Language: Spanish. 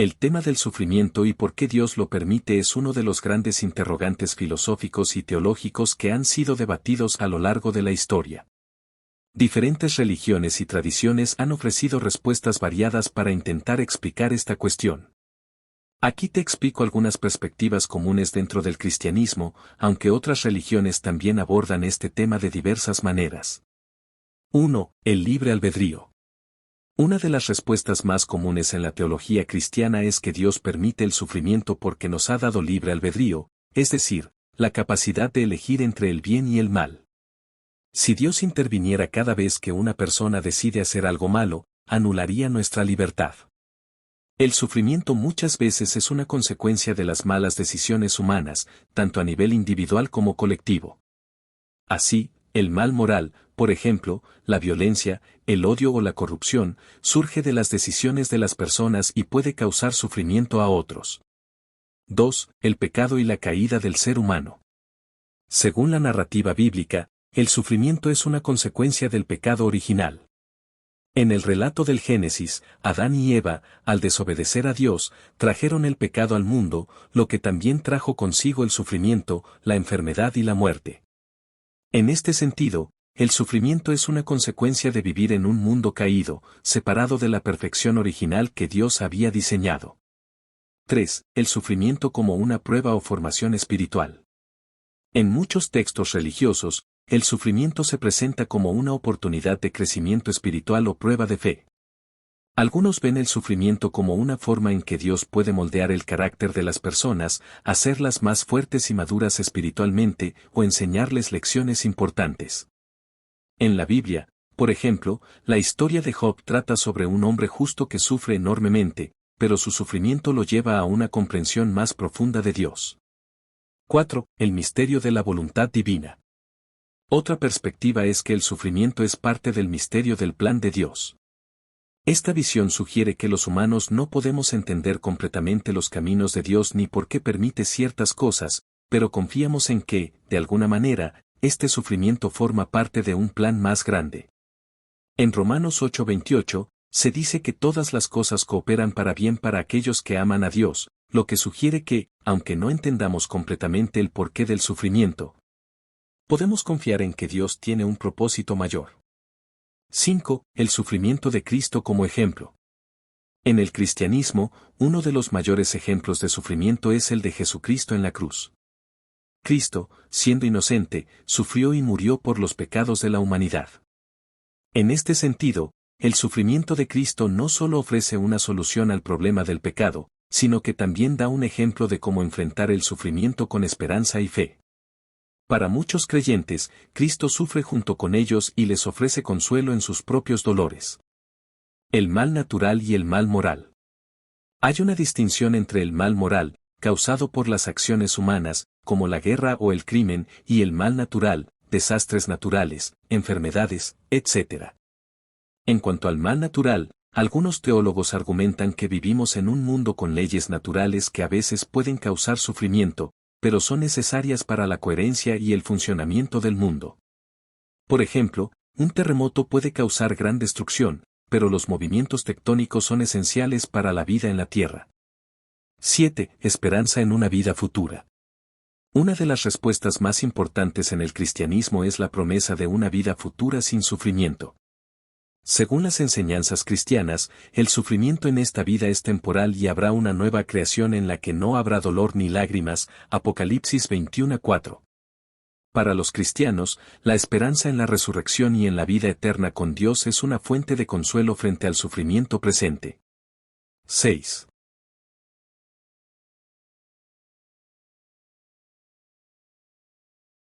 El tema del sufrimiento y por qué Dios lo permite es uno de los grandes interrogantes filosóficos y teológicos que han sido debatidos a lo largo de la historia. Diferentes religiones y tradiciones han ofrecido respuestas variadas para intentar explicar esta cuestión. Aquí te explico algunas perspectivas comunes dentro del cristianismo, aunque otras religiones también abordan este tema de diversas maneras. 1. El libre albedrío. Una de las respuestas más comunes en la teología cristiana es que Dios permite el sufrimiento porque nos ha dado libre albedrío, es decir, la capacidad de elegir entre el bien y el mal. Si Dios interviniera cada vez que una persona decide hacer algo malo, anularía nuestra libertad. El sufrimiento muchas veces es una consecuencia de las malas decisiones humanas, tanto a nivel individual como colectivo. Así, el mal moral, por ejemplo, la violencia, el odio o la corrupción, surge de las decisiones de las personas y puede causar sufrimiento a otros. 2. El pecado y la caída del ser humano. Según la narrativa bíblica, el sufrimiento es una consecuencia del pecado original. En el relato del Génesis, Adán y Eva, al desobedecer a Dios, trajeron el pecado al mundo, lo que también trajo consigo el sufrimiento, la enfermedad y la muerte. En este sentido, el sufrimiento es una consecuencia de vivir en un mundo caído, separado de la perfección original que Dios había diseñado. 3. El sufrimiento como una prueba o formación espiritual. En muchos textos religiosos, el sufrimiento se presenta como una oportunidad de crecimiento espiritual o prueba de fe. Algunos ven el sufrimiento como una forma en que Dios puede moldear el carácter de las personas, hacerlas más fuertes y maduras espiritualmente o enseñarles lecciones importantes. En la Biblia, por ejemplo, la historia de Job trata sobre un hombre justo que sufre enormemente, pero su sufrimiento lo lleva a una comprensión más profunda de Dios. 4. El misterio de la voluntad divina. Otra perspectiva es que el sufrimiento es parte del misterio del plan de Dios. Esta visión sugiere que los humanos no podemos entender completamente los caminos de Dios ni por qué permite ciertas cosas, pero confiamos en que, de alguna manera, este sufrimiento forma parte de un plan más grande. En Romanos 8:28, se dice que todas las cosas cooperan para bien para aquellos que aman a Dios, lo que sugiere que, aunque no entendamos completamente el porqué del sufrimiento, podemos confiar en que Dios tiene un propósito mayor. 5. El sufrimiento de Cristo como ejemplo. En el cristianismo, uno de los mayores ejemplos de sufrimiento es el de Jesucristo en la cruz. Cristo, siendo inocente, sufrió y murió por los pecados de la humanidad. En este sentido, el sufrimiento de Cristo no solo ofrece una solución al problema del pecado, sino que también da un ejemplo de cómo enfrentar el sufrimiento con esperanza y fe. Para muchos creyentes, Cristo sufre junto con ellos y les ofrece consuelo en sus propios dolores. El mal natural y el mal moral. Hay una distinción entre el mal moral, causado por las acciones humanas, como la guerra o el crimen, y el mal natural, desastres naturales, enfermedades, etc. En cuanto al mal natural, algunos teólogos argumentan que vivimos en un mundo con leyes naturales que a veces pueden causar sufrimiento, pero son necesarias para la coherencia y el funcionamiento del mundo. Por ejemplo, un terremoto puede causar gran destrucción, pero los movimientos tectónicos son esenciales para la vida en la Tierra. 7. Esperanza en una vida futura. Una de las respuestas más importantes en el cristianismo es la promesa de una vida futura sin sufrimiento. Según las enseñanzas cristianas, el sufrimiento en esta vida es temporal y habrá una nueva creación en la que no habrá dolor ni lágrimas, Apocalipsis 21:4. Para los cristianos, la esperanza en la resurrección y en la vida eterna con Dios es una fuente de consuelo frente al sufrimiento presente. 6.